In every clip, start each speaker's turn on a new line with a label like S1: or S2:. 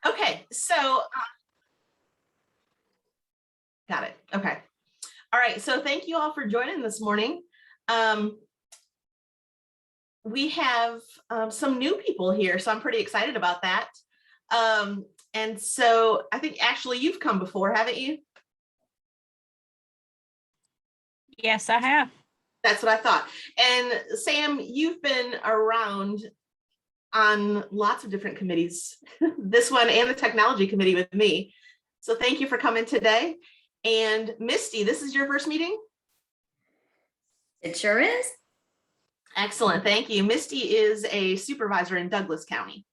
S1: Okay, so got it. Okay. All right. So thank you all for joining this morning. We have some new people here, so I'm pretty excited about that. And so I think Ashley, you've come before, haven't you?
S2: Yes, I have.
S1: That's what I thought. And Sam, you've been around on lots of different committees, this one and the technology committee with me. So thank you for coming today. And Misty, this is your first meeting?
S3: It sure is.
S1: Excellent, thank you. Misty is a supervisor in Douglas County.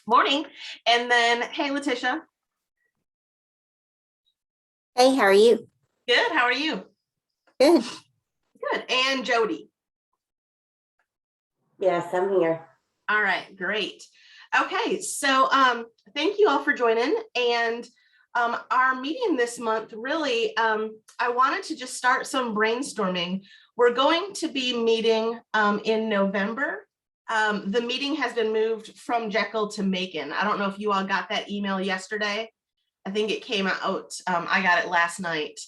S1: Morning. And then, hey, Letitia.
S4: Hey, how are you?
S1: Good, how are you?
S4: Good.
S1: Good, and Jody.
S4: Yes, I'm here.
S1: All right, great. Okay, so thank you all for joining. And our meeting this month, really, I wanted to just start some brainstorming. We're going to be meeting in November. The meeting has been moved from Jekyll to Macon. I don't know if you all got that email yesterday. I think it came out, I got it last night.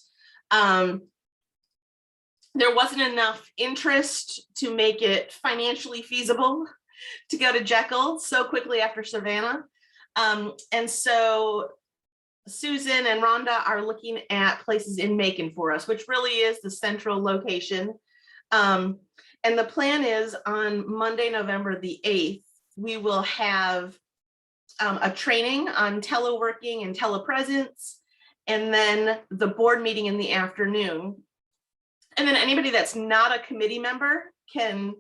S1: There wasn't enough interest to make it financially feasible to go to Jekyll so quickly after Savannah. And so Susan and Rhonda are looking at places in Macon for us, which really is the central location. And the plan is on Monday, November the 8th, we will have a training on teleworking and telepresence, and then the board meeting in the afternoon. And then anybody that's not a committee member can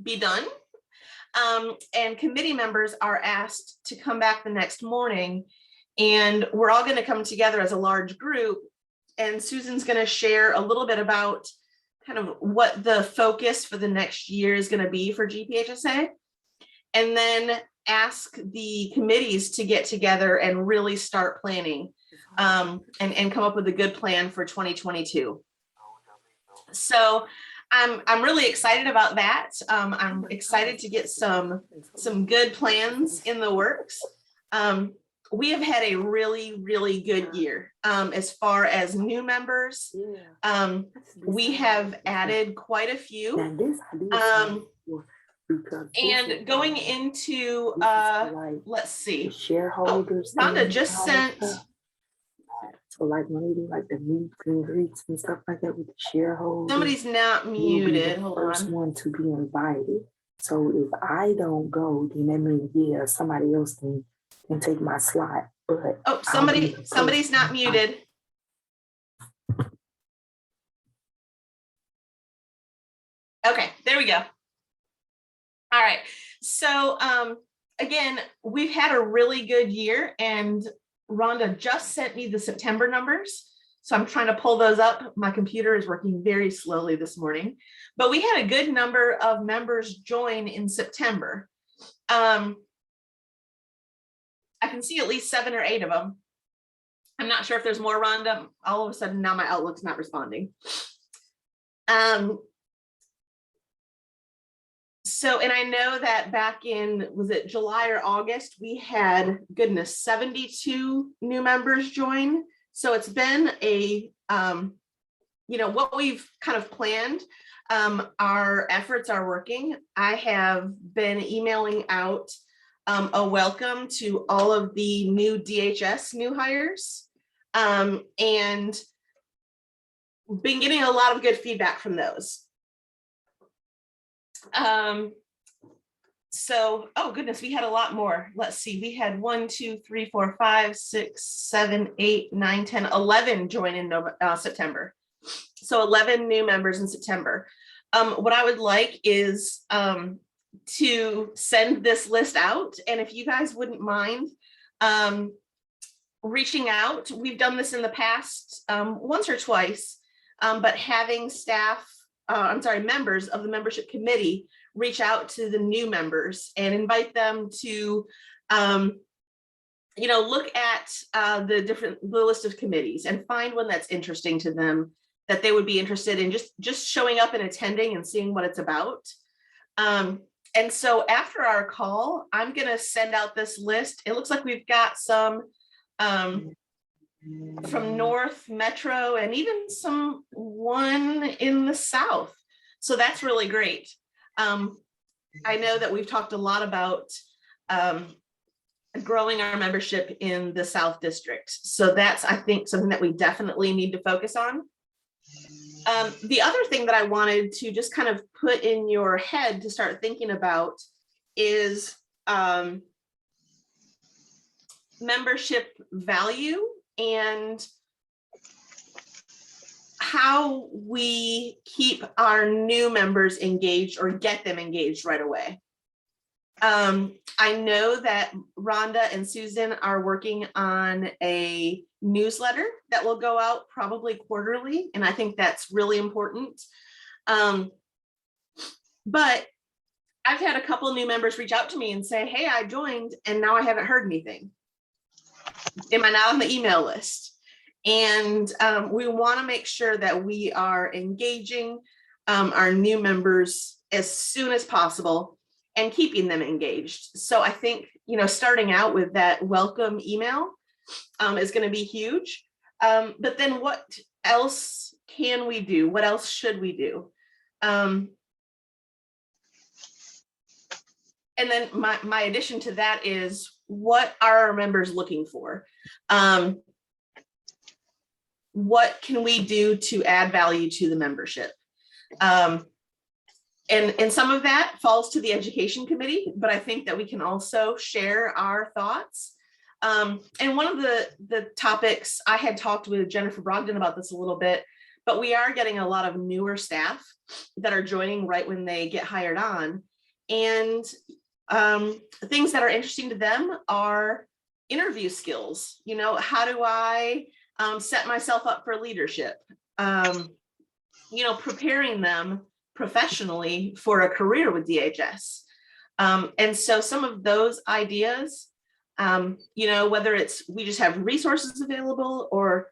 S1: be done. And committee members are asked to come back the next morning, and we're all going to come together as a large group. And Susan's going to share a little bit about kind of what the focus for the next year is going to be for GPHSA, and then ask the committees to get together and really start planning and come up with a good plan for 2022. So I'm really excited about that. I'm excited to get some good plans in the works. We have had a really good year as far as new members. We have added quite a few. And going into, let's see,
S5: shareholders.
S1: Rhonda just sent.
S5: So like when they do like the meets and greets and stuff like that with the shareholders.
S1: Somebody's not muted.
S5: Hold on. First one to be invited. So if I don't go, then that means yeah, somebody else can take my slot. But
S1: oh, somebody's not muted. Okay, there we go. All right. So again, we've had a really good year, and Rhonda just sent me the September numbers. So I'm trying to pull those up. My computer is working very slowly this morning, but we had a good number of members join in September. I can see at least 7 or 8 of them. I'm not sure if there's more, Rhonda. All of a sudden now my Outlook's not responding. So, and I know that back in, was it July or August, we had, goodness, 72 new members join. So it's been a, you know, what we've kind of planned, our efforts are working. I have been emailing out a welcome to all of the new DHS new hires, and been getting a lot of good feedback from those. So, oh goodness, we had a lot more. Let's see, we had 1, 2, 3, 4, 5, 6, 7, 8, 9, 10, 11 join in September. So 11 new members in September. What I would like is to send this list out, and if you guys wouldn't mind reaching out. We've done this in the past once or twice, but having staff, members of the membership committee reach out to the new members and invite them to, look at the list of committees and find one that's interesting to them, that they would be interested in just showing up and attending and seeing what it's about. And so after our call, I'm gonna send out this list. It looks like we've got some from North Metro and even one in the South. So that's really great. I know that we've talked a lot about growing our membership in the South District. So that's, I think, something that we definitely need to focus on. The other thing that I wanted to just kind of put in your head to start thinking about is membership value and how we keep our new members engaged or get them engaged right away. I know that Rhonda and Susan are working on a newsletter that will go out probably quarterly, and I think that's really important. But I've had a couple of new members reach out to me and say, hey, I joined and now I haven't heard anything. Am I not on the email list? And we want to make sure that we are engaging our new members as soon as possible and keeping them engaged. So I think, starting out with that welcome email is going to be huge. But then what else can we do? What else should we do? And then my addition to that is, what are our members looking for? What can we do to add value to the membership? And some of that falls to the education committee, but I think that we can also share our thoughts. And one of the topics, I had talked with Jennifer Brogdon about this a little bit, but we are getting a lot of newer staff that are joining right when they get hired on. And things that are interesting to them are interview skills. How do I set myself up for leadership? Preparing them professionally for a career with DHS. And so some of those ideas, whether it's we just have resources available or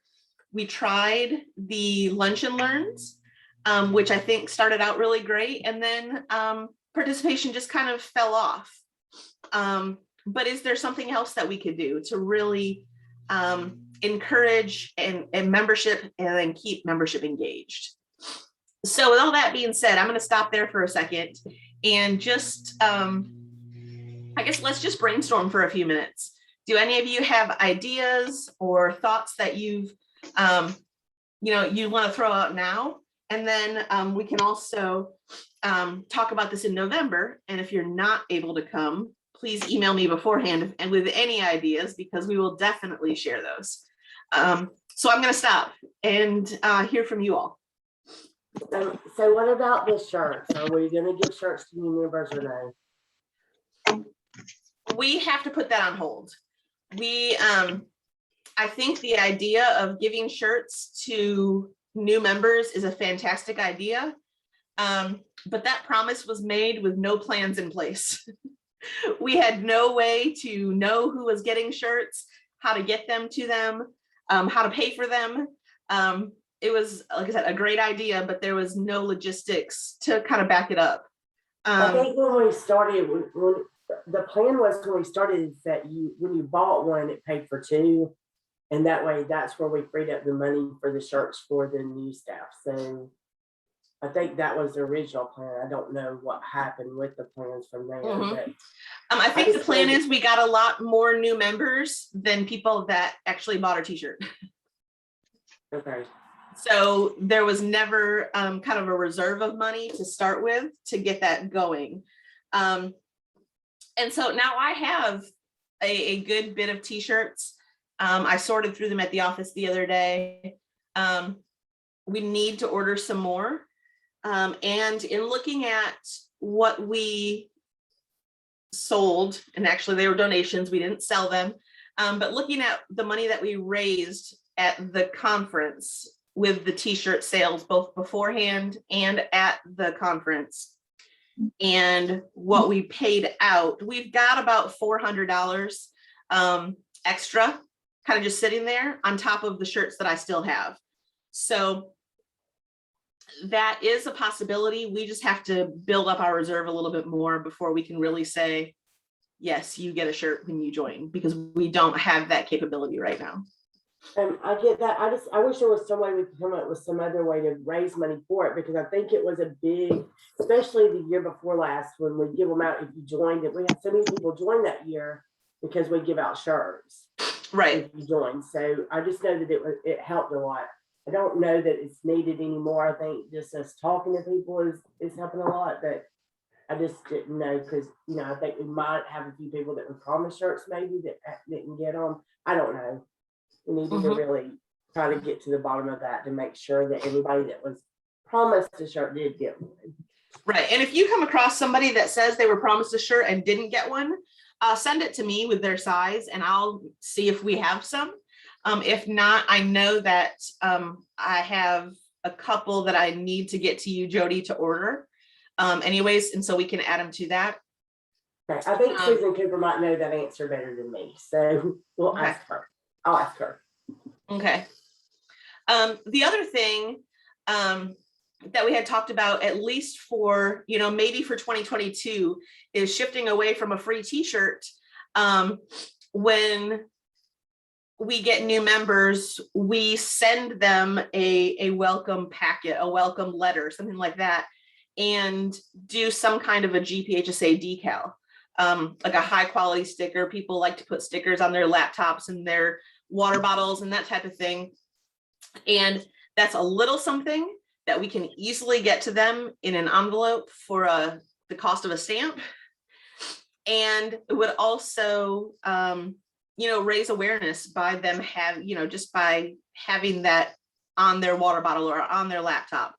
S1: we tried the lunch and learns, which I think started out really great. And then participation just kind of fell off. But is there something else that we could do to really encourage and membership and then keep membership engaged? So with all that being said, I'm going to stop there for a second and just, I guess let's just brainstorm for a few minutes. Do any of you have ideas or thoughts that you've, you want to throw out now? And then we can also talk about this in November. And if you're not able to come, please email me beforehand and with any ideas, because we will definitely share those. So I'm going to stop and hear from you all.
S4: So what about the shirts? Are we gonna give shirts to new members or no?
S1: We have to put that on hold. I think the idea of giving shirts to new members is a fantastic idea. But that promise was made with no plans in place. We had no way to know who was getting shirts, how to get them to them, how to pay for them. It was, like I said, a great idea, but there was no logistics to kind of back it up.
S4: I think when we started, when the plan was when we started is that when you bought one, it paid for two. And that way, that's where we freed up the money for the shirts for the new staff. So I think that was the original plan. I don't know what happened with the plans from there. But
S1: I think the plan is we got a lot more new members than people that actually bought our t-shirt.
S4: Okay.
S1: So there was never kind of a reserve of money to start with to get that going. And so now I have a good bit of t-shirts. I sorted through them at the office the other day. We need to order some more. And in looking at what we sold, and actually they were donations, we didn't sell them, but looking at the money that we raised at the conference with the t-shirt sales, both beforehand and at the conference, and what we paid out, we've got about $400 extra kind of just sitting there on top of the shirts that I still have. So that is a possibility. We just have to build up our reserve a little bit more before we can really say, yes, you get a shirt when you join, because we don't have that capability right now.
S4: I get that. I wish there was some way we could come up with some other way to raise money for it, because I think it was a big, especially the year before last, when we give them out if you joined it. We had so many people join that year because we give out shirts.
S1: Right.
S4: If you join. So I just know that it helped a lot. I don't know that it's needed anymore. I think just us talking to people is helping a lot, but I just didn't know, because, you know, I think we might have a few people that were promised shirts maybe that didn't get them. I don't know. We needed to really try to get to the bottom of that to make sure that everybody that was promised a shirt did get one.
S1: Right. And if you come across somebody that says they were promised a shirt and didn't get one, send it to me with their size and I'll see if we have some. If not, I know that I have a couple that I need to get to you, Jody, to order anyways. And so we can add them to that.
S4: Okay. I think Susan Cooper might know that answer better than me. So we'll
S1: Okay.
S4: ask her. I'll ask her.
S1: Okay. The other thing that we had talked about, at least for, you know, maybe for 2022, is shifting away from a free t-shirt. When we get new members, we send them a welcome packet, a welcome letter, something like that, and do some kind of a GPHSA decal, like a high quality sticker. People like to put stickers on their laptops and their water bottles and that type of thing. And that's a little something that we can easily get to them in an envelope for the cost of a stamp. And it would also, you know, raise awareness by them just by having that on their water bottle or on their laptop.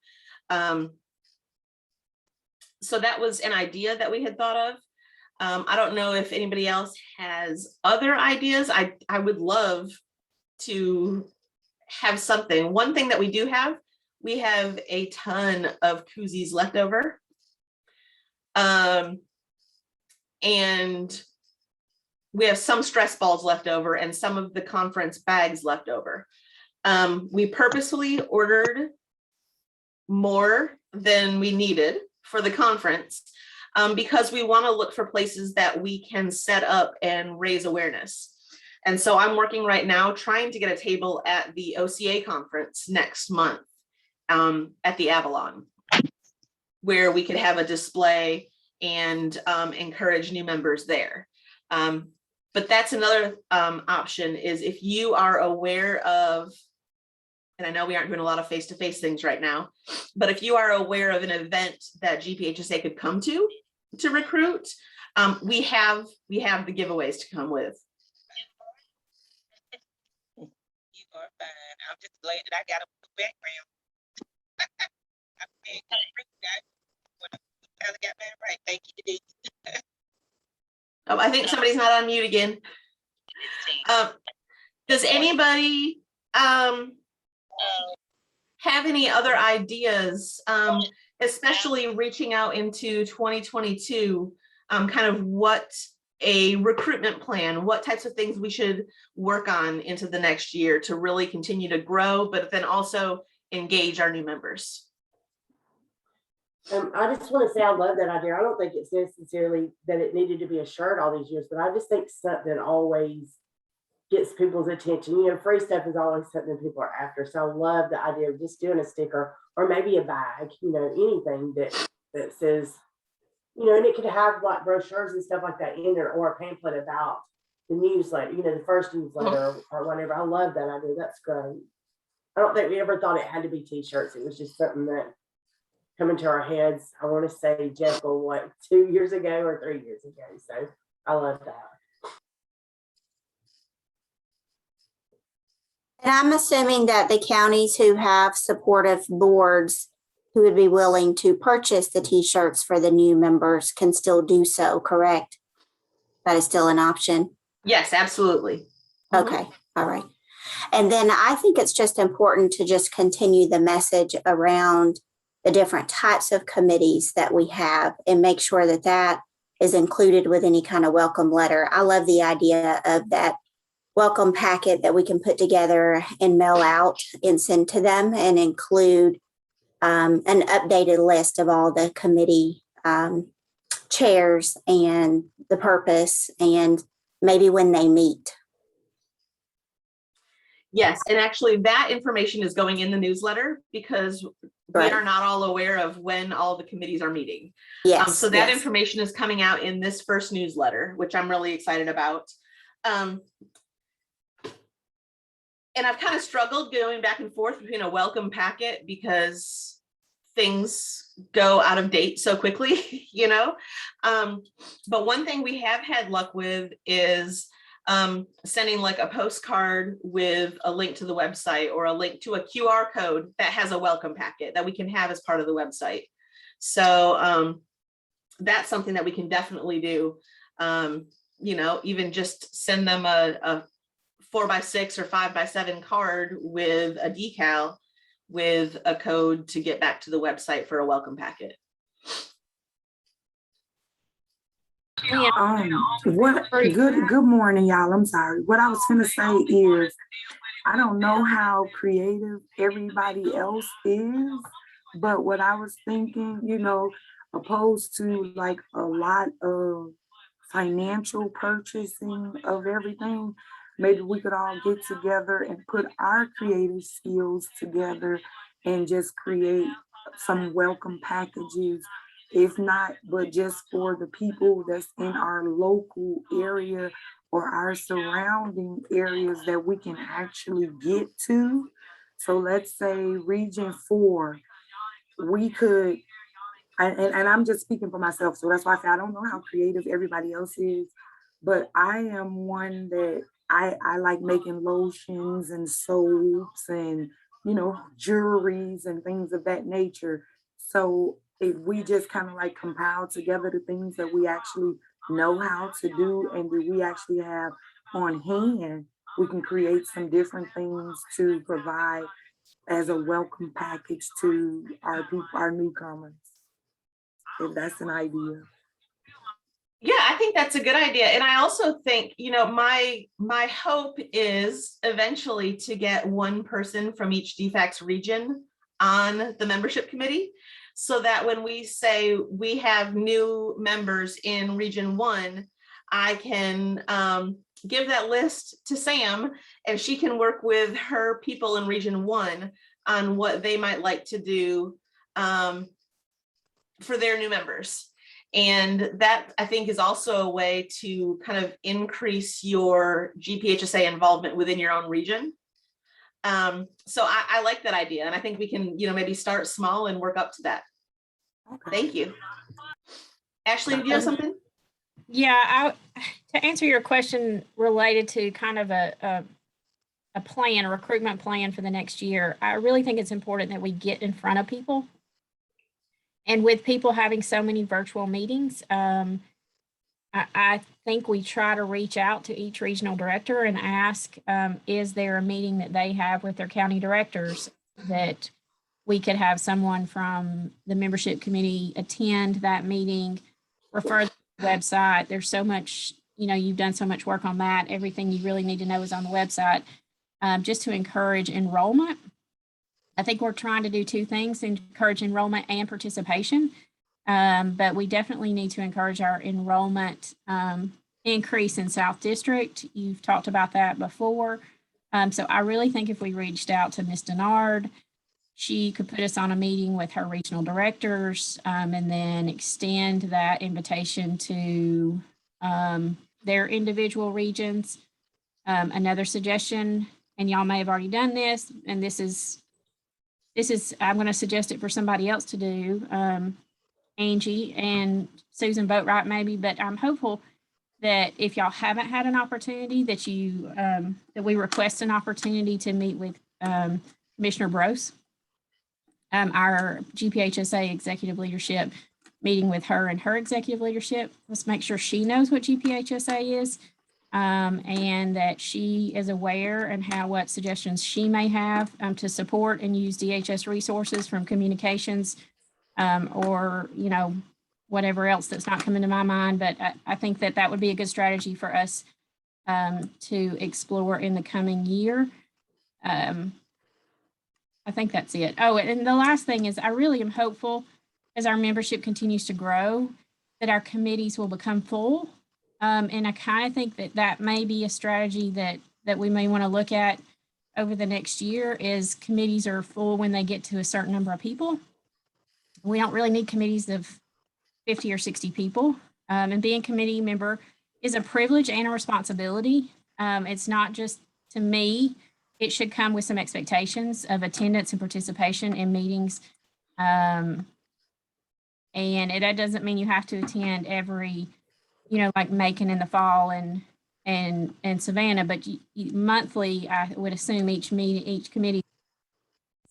S1: So that was an idea that we had thought of. I don't know if anybody else has other ideas. I would love to have something. One thing that we do have, we have a ton of koozies left over. And we have some stress balls left over and some of the conference bags left over. We purposefully ordered more than we needed for the conference because we want to look for places that we can set up and raise awareness. And so I'm working right now trying to get a table at the OCA conference next month at the Avalon, where we could have a display and encourage new members there. But that's another option, is if you are aware of, and I know we aren't doing a lot of face-to-face things right now, but if you are aware of an event that GPHSA could come to recruit, we have the giveaways to come with.
S6: You are fine. I'm just glad that I got a background. I got that right. Thank you, Denise.
S1: Oh, I think somebody's not on mute again. Does anybody have any other ideas, especially reaching out into 2022, kind of what a recruitment plan, what types of things we should work on into the next year to really continue to grow, but then also engage our new members?
S4: I just want to say I love that idea. I don't think it's necessarily that it needed to be a shirt all these years, but I just think something always gets people's attention. You know, free stuff is always something people are after. So I love the idea of just doing a sticker or maybe a bag, you know, anything that says, you know, and it could have like brochures and stuff like that in there, or a pamphlet about the newsletter, you know, the first newsletter or whatever. I love that idea. That's great. I don't think we ever thought it had to be t-shirts. It was just something that come into our heads. I want to say Jekyll, what, 2 years ago or 3 years ago. So I love that.
S7: And I'm assuming that the counties who have supportive boards who would be willing to purchase the t-shirts for the new members can still do so, correct? That is still an option?
S1: Yes, absolutely.
S7: Okay, all right. And then I think it's just important to just continue the message around the different types of committees that we have and make sure that that is included with any kind of welcome letter. I love the idea of that welcome packet that we can put together and mail out and send to them and include an updated list of all the committee chairs and the purpose and maybe when they meet.
S1: Yes, and actually that information is going in the newsletter because we
S7: Right.
S1: are not all aware of when all the committees are meeting.
S7: Yes.
S1: So that
S7: yes.
S1: information is coming out in this first newsletter, which I'm really excited about. And I've kind of struggled going back and forth between a welcome packet because things go out of date so quickly, you know? But one thing we have had luck with is sending like a postcard with a link to the website or a link to a QR code that has a welcome packet that we can have as part of the website. So that's something that we can definitely do. You know, even just send them a 4x6 or 5x7 card with a decal with a code to get back to the website for a welcome packet.
S5: Good morning, y'all. I'm sorry. What I was gonna say is, I don't know how creative everybody else is, but what I was thinking, you know, opposed to like a lot of financial purchasing of everything, maybe we could all get together and put our creative skills together and just create some welcome packages, if not, but just for the people that's in our local area or our surrounding areas that we can actually get to. So let's say Region 4, we could, and I'm just speaking for myself, so that's why I say I don't know how creative everybody else is, but I am one that I like making lotions and soaps and, you know, jewelries and things of that nature. So if we just kind of like compile together the things that we actually know how to do and that we actually have on hand, we can create some different things to provide as a welcome package to our people, our newcomers. If that's an idea.
S1: Yeah, I think that's a good idea. And I also think, you know, my hope is eventually to get one person from each DFACS region on the membership committee, so that when we say we have new members in Region 1, I can give that list to Sam and she can work with her people in Region 1 on what they might like to do for their new members. And that, I think, is also a way to kind of increase your GPHSA involvement within your own region. So I like that idea. And I think we can, you know, maybe start small and work up to that.
S5: Okay.
S1: Thank you. Ashley, do you have something?
S2: Yeah, to answer your question related to kind of a plan, a recruitment plan for the next year, I really think it's important that we get in front of people. And with people having so many virtual meetings, I think we try to reach out to each regional director and ask, is there a meeting that they have with their county directors that we could have someone from the membership committee attend that meeting, refer to the website. There's so much, you know, you've done so much work on that. Everything you really need to know is on the website, just to encourage enrollment. I think we're trying to do two things: encourage enrollment and participation. But we definitely need to encourage our enrollment increase in South District. You've talked about that before. So I really think if we reached out to Ms. Denard, she could put us on a meeting with her regional directors, and then extend that invitation to their individual regions. Another suggestion, and y'all may have already done this, and this is, I'm going to suggest it for somebody else to do, Angie and Susan Boatwright maybe, but I'm hopeful that if y'all haven't had an opportunity, that you, that we request an opportunity to meet with Commissioner Brose, our GPHSA executive leadership, meeting with her and her executive leadership. Let's make sure she knows what GPHSA is, and that she is aware and what suggestions she may have to support and use DHS resources from communications, or, you know, whatever else that's not coming to my mind. But I think that that would be a good strategy for us to explore in the coming year. I think that's it. Oh, and the last thing is I really am hopeful as our membership continues to grow that our committees will become full. And I kind of think that that may be a strategy that we may want to look at over the next year is committees are full when they get to a certain number of people. We don't really need committees of 50 or 60 people. And being a committee member is a privilege and a responsibility. It's not just to me, it should come with some expectations of attendance and participation in meetings. And that doesn't mean you have to attend every, like Macon in the fall and Savannah, but monthly, I would assume each committee,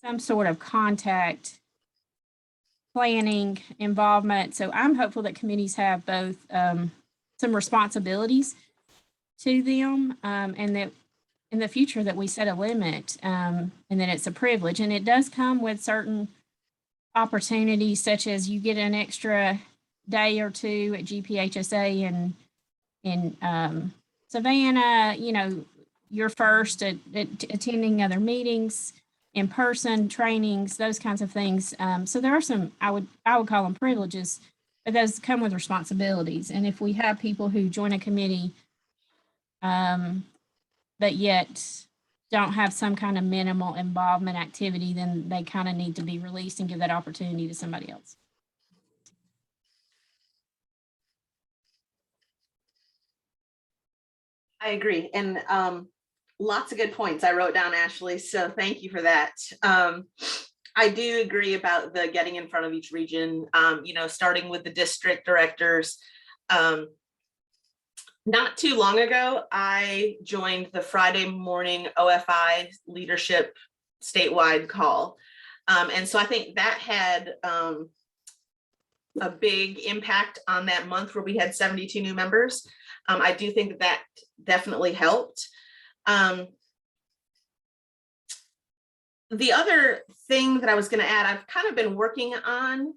S2: some sort of contact, planning, involvement. So I'm hopeful that committees have both some responsibilities to them, and that in the future that we set a limit, and that it's a privilege. And it does come with certain opportunities, such as you get an extra day or two at GPHSA and in Savannah, you're first at attending other meetings, in person trainings, those kinds of things. So there are some, I would call them privileges, but those come with responsibilities. And if we have people who join a committee, but yet don't have some kind of minimal involvement activity, then they kind of need to be released and give that opportunity to somebody else.
S1: I agree. And lots of good points I wrote down, Ashley. So thank you for that. I do agree about the getting in front of each region, starting with the district directors. Not too long ago, I joined the Friday morning OFI leadership statewide call. And so I think that had a big impact on that month where we had 72 new members. I do think that definitely helped. The other thing that I was going to add, I've kind of been working on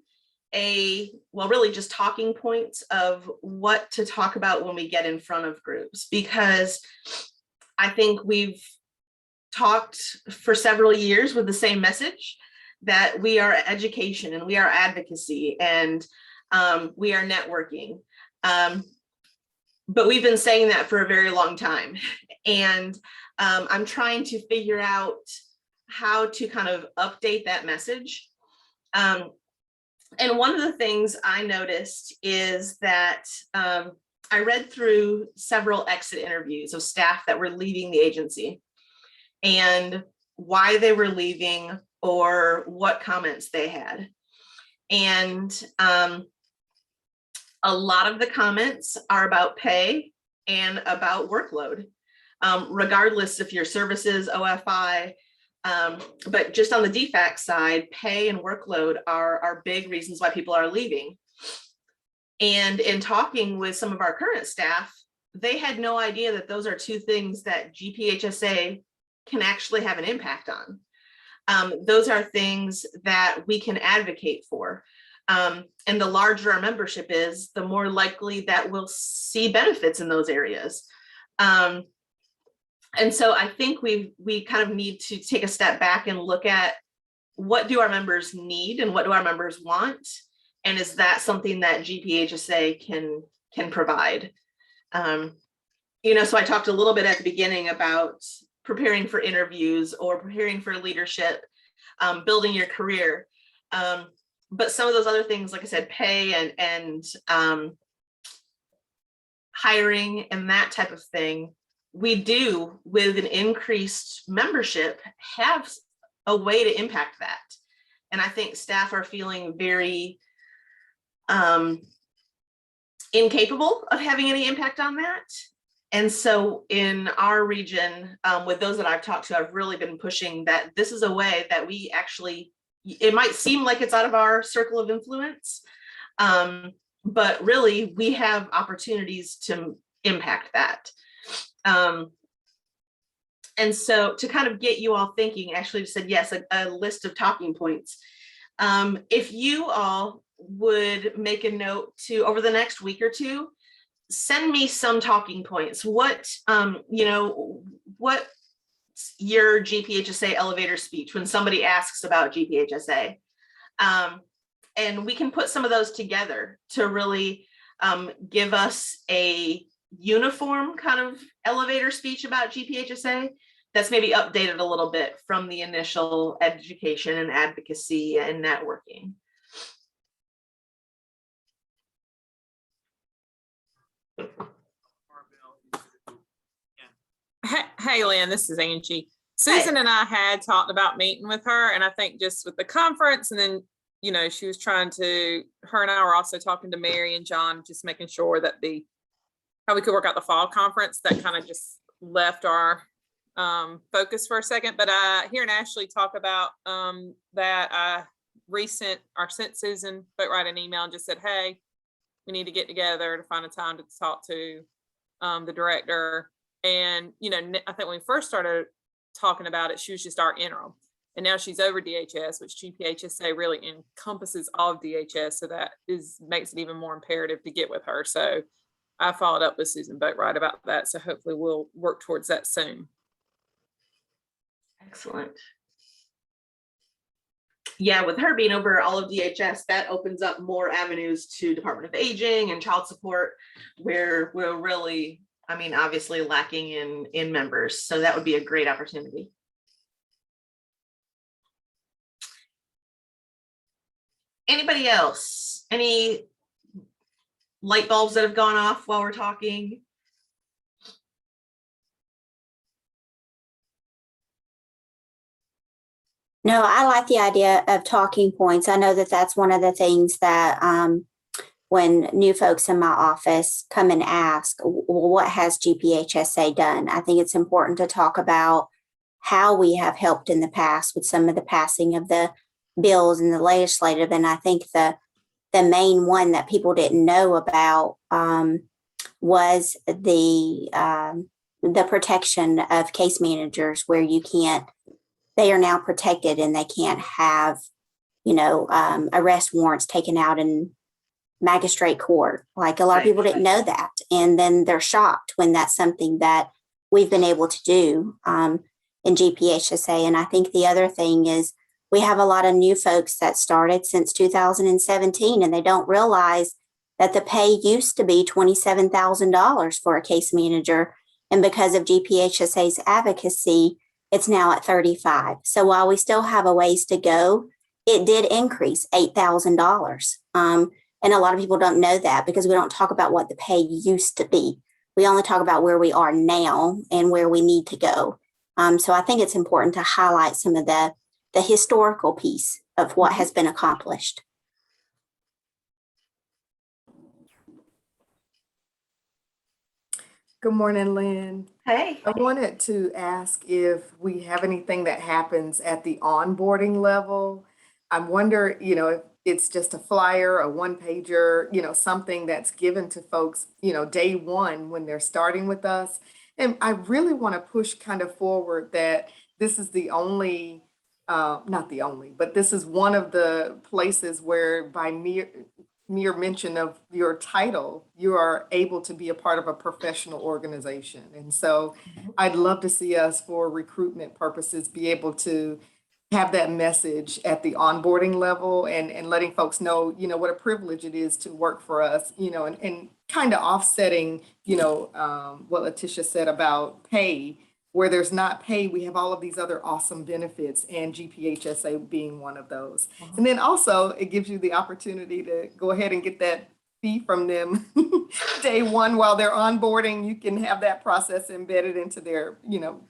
S1: really just talking points of what to talk about when we get in front of groups, because I think we've talked for several years with the same message that we are education and we are advocacy and we are networking. But we've been saying that for a very long time. And I'm trying to figure out how to kind of update that message. And one of the things I noticed is that I read through several exit interviews of staff that were leaving the agency and why they were leaving or what comments they had. And a lot of the comments are about pay and about workload, regardless if your services, OFI, but just on the DFAC side, pay and workload are big reasons why people are leaving. And in talking with some of our current staff, they had no idea that those are two things that GPHSA can actually have an impact on. Those are things that we can advocate for. And the larger our membership is, the more likely that we'll see benefits in those areas. And so I think we kind of need to take a step back and look at what do our members need and what do our members want? And is that something that GPHSA can provide? So I talked a little bit at the beginning about preparing for interviews or preparing for leadership, building your career. But some of those other things, like I said, pay and hiring and that type of thing, we do with an increased membership have a way to impact that. And I think staff are feeling very incapable of having any impact on that. And so in our region, with those that I've talked to, I've really been pushing that this is a way that we actually, it might seem like it's out of our circle of influence, but really we have opportunities to impact that. And so to kind of get you all thinking, actually just said, yes, a list of talking points. If you all would make a note to, over the next week or two, send me some talking points. What your GPHSA elevator speech when somebody asks about GPHSA. And we can put some of those together to really give us a uniform kind of elevator speech about GPHSA that's maybe updated a little bit from the initial education and advocacy and networking.
S8: Hey, Lynn, this is Angie. Susan and I had talked about meeting with her, and I think just with the conference, and then, you know, she was trying to, her and I were also talking to Mary and John, just making sure that how we could work out the fall conference. That kind of just left our focus for a second. But hearing Ashley talk about that, I sent Susan Boatwright an email and just said, hey, we need to get together to find a time to talk to the director. And, you know, I think when we first started talking about it, she was just our interim. And now she's over DHS, which GPHSA really encompasses all of DHS. So that makes it even more imperative to get with her. So I followed up with Susan Boatwright about that. So hopefully we'll work towards that soon.
S1: Excellent. Yeah, with her being over all of DHS, that opens up more avenues to Department of Aging and child support, where we're really, I mean, obviously lacking in members. So that would be a great opportunity. Anybody else? Any light bulbs that have gone off while we're talking?
S7: No, I like the idea of talking points. I know that that's one of the things that when new folks in my office come and ask, well, what has GPHSA done? I think it's important to talk about how we have helped in the past with some of the passing of the bills and the legislative. And I think the main one that people didn't know about was the protection of case managers, where they are now protected and they can't have, arrest warrants taken out in magistrate court. Like a lot of people didn't know that. And then they're shocked when that's something that we've been able to do in GPHSA. And I think the other thing is we have a lot of new folks that started since 2017, and they don't realize that the pay used to be $27,000 for a case manager. And because of GPHSA's advocacy, it's now at $35,000. So while we still have a ways to go, it did increase $8,000. And a lot of people don't know that because we don't talk about what the pay used to be. We only talk about where we are now and where we need to go. So I think it's important to highlight some of the historical piece of what has been accomplished.
S9: Good morning, Lynn.
S1: Hey.
S9: I wanted to ask if we have anything that happens at the onboarding level. I wonder, if it's just a flyer, a one-pager, something that's given to folks, day one when they're starting with us. And I really want to push kind of forward that this is the only, not the only, but this is one of the places where by mere mention of your title, you are able to be a part of a professional organization. And so I'd love to see us, for recruitment purposes, be able to have that message at the onboarding level and letting folks know, what a privilege it is to work for us, and kind of offsetting, what Letitia said about pay. Where there's not pay, we have all of these other awesome benefits, and GPHSA being one of those. And then also it gives you the opportunity to go ahead and get that fee from them day one while they're onboarding. You can have that process embedded into their,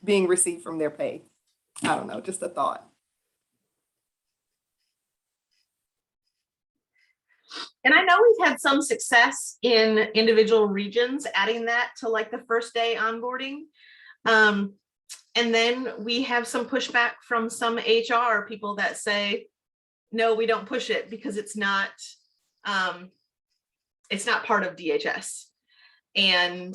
S9: being received from their pay. I don't know, just a thought.
S1: And I know we've had some success in individual regions adding that to like the first day onboarding. And then we have some pushback from some HR people that say, no, we don't push it because it's not part of DHS. And,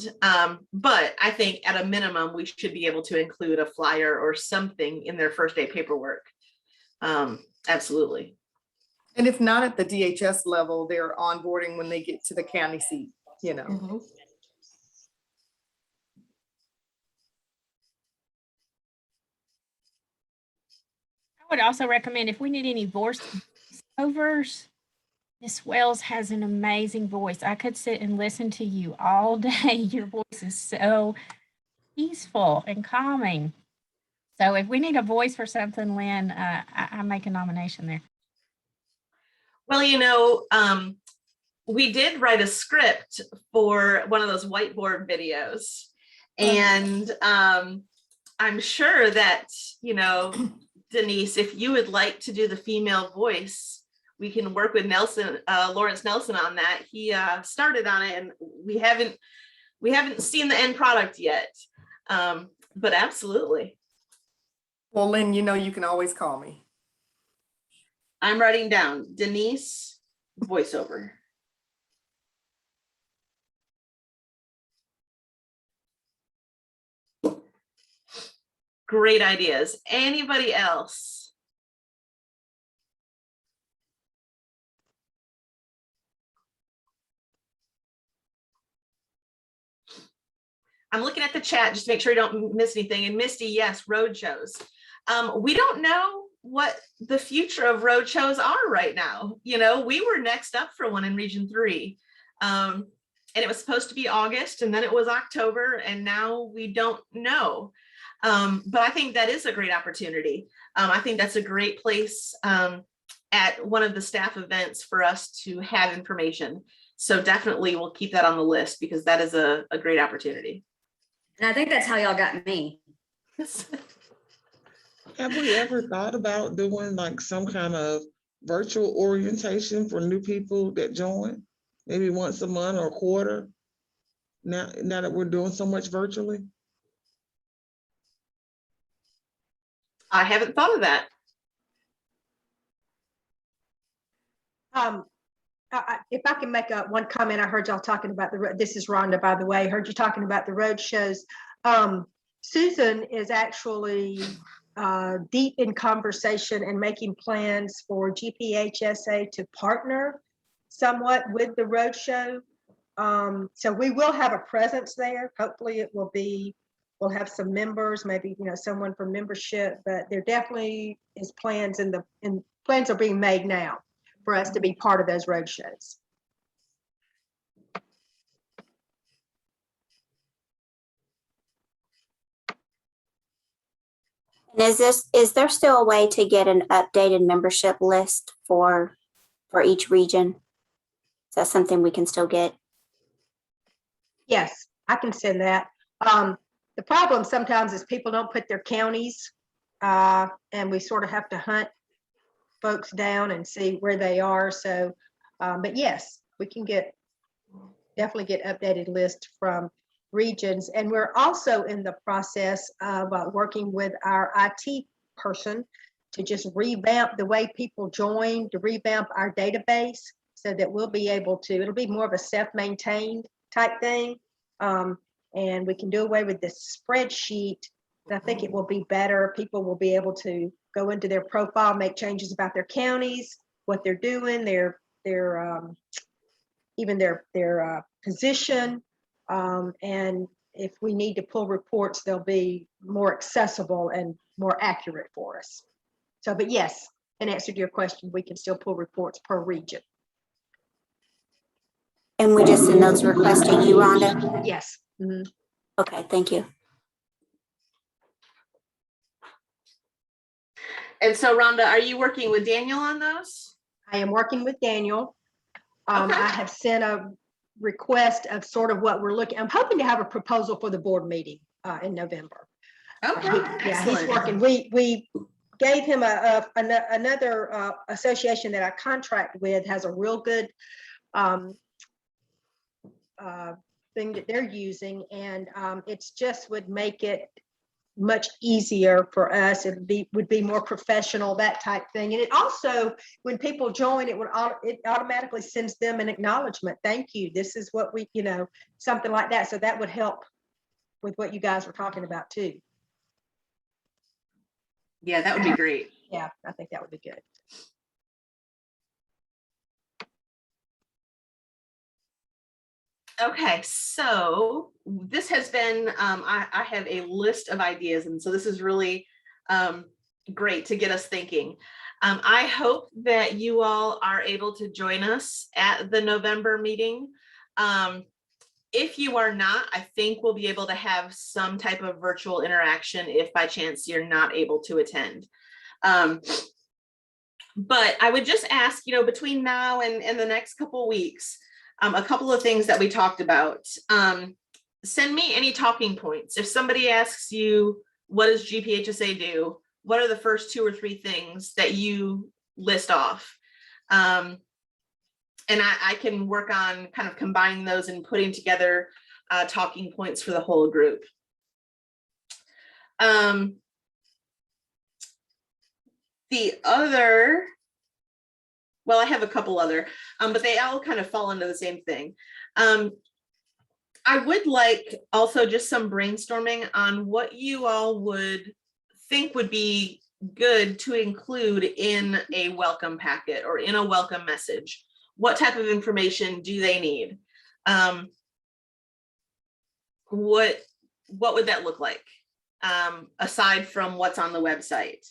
S1: but I think at a minimum, we should be able to include a flyer or something in their first day paperwork. Absolutely.
S9: And if not at the DHS level, they're onboarding when they get to the county seat,
S2: would also recommend if we need any voice overs, Miss Wells has an amazing voice. I could sit and listen to you all day. Your voice is so peaceful and calming. So if we need a voice for something, Lynn, I make a nomination there.
S1: Well, we did write a script for one of those whiteboard videos. And I'm sure that, Denise, if you would like to do the female voice, we can work with Lawrence Nelson on that. He started on it, and we haven't seen the end product yet. But absolutely.
S9: Well, Lynn, you can always call me.
S1: I'm writing down Denise voiceover. Great ideas. Anybody else? I'm looking at the chat just to make sure I don't miss anything. And Misty, yes, road shows. We don't know what the future of road shows are right now. We were next up for one in Region 3. And it was supposed to be August, and then it was October, and now we don't know. But I think that is a great opportunity. I think that's a great place at one of the staff events for us to have information. So definitely we'll keep that on the list, because that is a great opportunity.
S3: And I think that's how y'all got me.
S10: Have we ever thought about doing like some kind of virtual orientation for new people that join? Maybe once a month or a quarter? Now that we're doing so much virtually?
S1: I haven't thought of that.
S11: If I can make one comment, I heard y'all talking about this is Rhonda, by the way, heard you talking about the road shows. Susan is actually deep in conversation and making plans for GPHSA to partner somewhat with the road show. So we will have a presence there. Hopefully we'll have some members, maybe, someone from membership, but there definitely is plans and plans are being made now for us to be part of those road shows.
S7: And is there still a way to get an updated membership list for each region? Is that something we can still get?
S11: Yes, I can send that. The problem sometimes is people don't put their counties, and we sort of have to hunt folks down and see where they are. So, but yes, we can definitely get updated list from regions. And we're also in the process of working with our IT person to just revamp the way people join, to revamp our database so that we'll be able to, it'll be more of a self-maintained type thing. And we can do away with this spreadsheet. And I think it will be better. People will be able to go into their profile, make changes about their counties, what they're doing, even their position. And if we need to pull reports, they'll be more accessible and more accurate for us. So, but yes, in answer to your question, we can still pull reports per region.
S7: And we just send those requests to you, Rhonda?
S11: Yes. Mm-hmm.
S7: Okay, thank you.
S1: And so, Rhonda, are you working with Daniel on those?
S11: I am working with Daniel.
S1: Okay.
S11: I have sent a request of sort of what we're looking. I'm hoping to have a proposal for the board meeting in November.
S1: Okay.
S11: Yeah, he's working. We gave him another association that I contract with, has a real good thing that they're using, and it's just would make it much easier for us. It would be more professional, that type thing. And it also, when people join, it automatically sends them an acknowledgement. Thank you. This is what we, something like that. So that would help with what you guys were talking about too.
S1: Yeah, that would be great.
S11: Yeah, I think that would be good.
S1: Okay, so this has been, I have a list of ideas, and so this is really great to get us thinking. I hope that you all are able to join us at the November meeting. If you are not, I think we'll be able to have some type of virtual interaction if by chance you're not able to attend. But I would just ask, between now and the next couple of weeks, a couple of things that we talked about. Send me any talking points. If somebody asks you, what does GPHSA do? What are the first 2 or 3 things that you list off? And I can work on kind of combining those and putting together talking points for the whole group. The other, well, I have a couple other, but they all kind of fall into the same thing. I would like also just some brainstorming on what you all would think would be good to include in a welcome packet or in a welcome message. What type of information do they need? What would that look like, aside from what's on the website?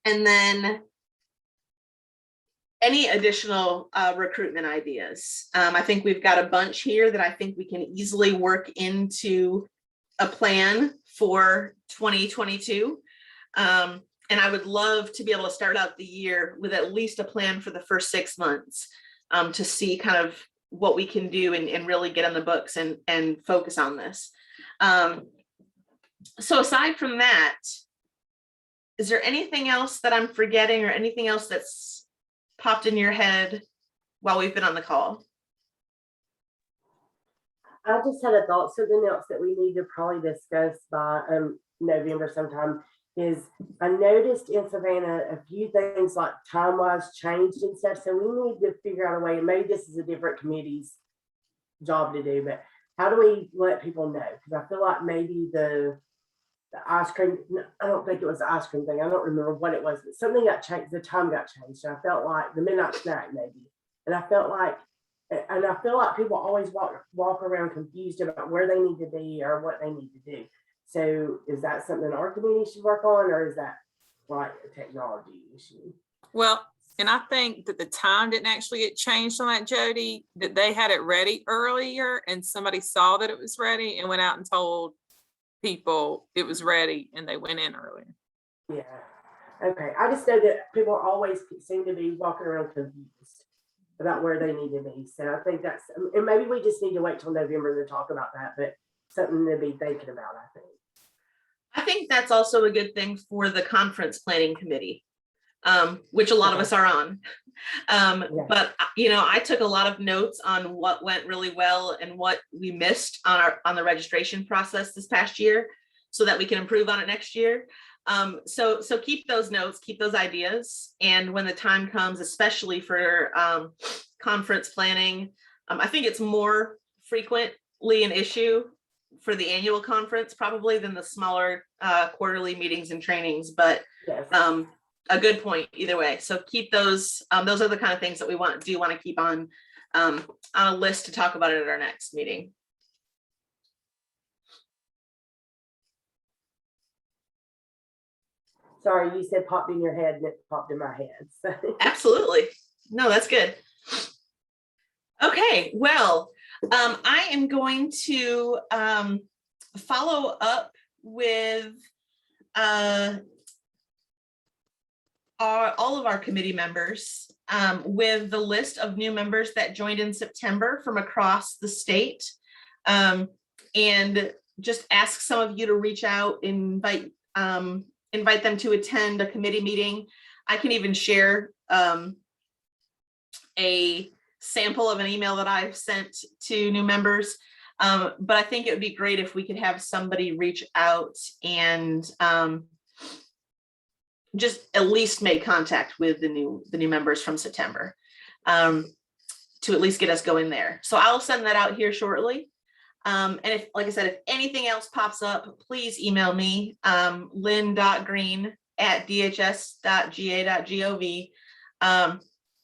S1: And then any additional recruitment ideas? I think we've got a bunch here that I think we can easily work into a plan for 2022. And I would love to be able to start out the year with at least a plan for the first 6 months, to see kind of what we can do and really get on the books and focus on this. So aside from that, is there anything else that I'm forgetting or anything else that's popped in your head while we've been on the call?
S4: I just had a thought. Something else that we need to probably discuss by November sometime is I noticed in Savannah a few things like time-wise changed and stuff. So we need to figure out a way, and maybe this is a different committee's job to do, but how do we let people know? Because I feel like maybe the ice cream, I don't think it was the ice cream thing. I don't remember what it was, but something got changed. The time got changed. And I felt like the midnight snack maybe. And I felt like, and I feel like people always walk around confused about where they need to be or what they need to do. So is that something our community should work on, or is that like a technology issue?
S8: Well, and I think that the time didn't actually get changed on that, Jody, that they had it ready earlier and somebody saw that it was ready and went out and told people it was ready and they went in earlier.
S4: Yeah. Okay. I just know that people always seem to be walking around confused about where they need to be. So I think that's, and maybe we just need to wait till November to talk about that, but something to be thinking about, I think.
S1: I think that's also a good thing for the conference planning committee, which a lot of us are on. But I took a lot of notes on what went really well and what we missed on the registration process this past year, so that we can improve on it next year. So keep those notes, keep those ideas, and when the time comes, especially for conference planning, I think it's more frequently an issue for the annual conference probably than the smaller quarterly meetings and trainings, but
S4: Yes.
S1: A good point either way. So keep those are the kind of things that we want to keep on a list to talk about it at our next meeting.
S4: Sorry, you said popped in your head and it popped in my head. So.
S1: Absolutely. No, that's good. Okay, well, I am going to follow up with all of our committee members with the list of new members that joined in September from across the state, and just ask some of you to reach out, invite them to attend a committee meeting. I can even share a sample of an email that I've sent to new members. But I think it would be great if we could have somebody reach out and just at least make contact with the new members from September, to at least get us going there. So I'll send that out here shortly. And if, like I said, if anything else pops up, please email me, lynn.green@dhs.ga.gov.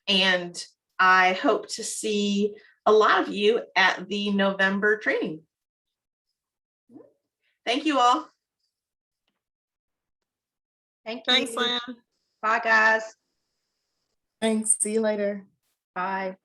S1: And I hope to see a lot of you at the November training. Thank you all.
S11: Thank you.
S8: Thanks, Lynn.
S11: Bye, guys.
S9: Thanks. See you later.
S11: Bye.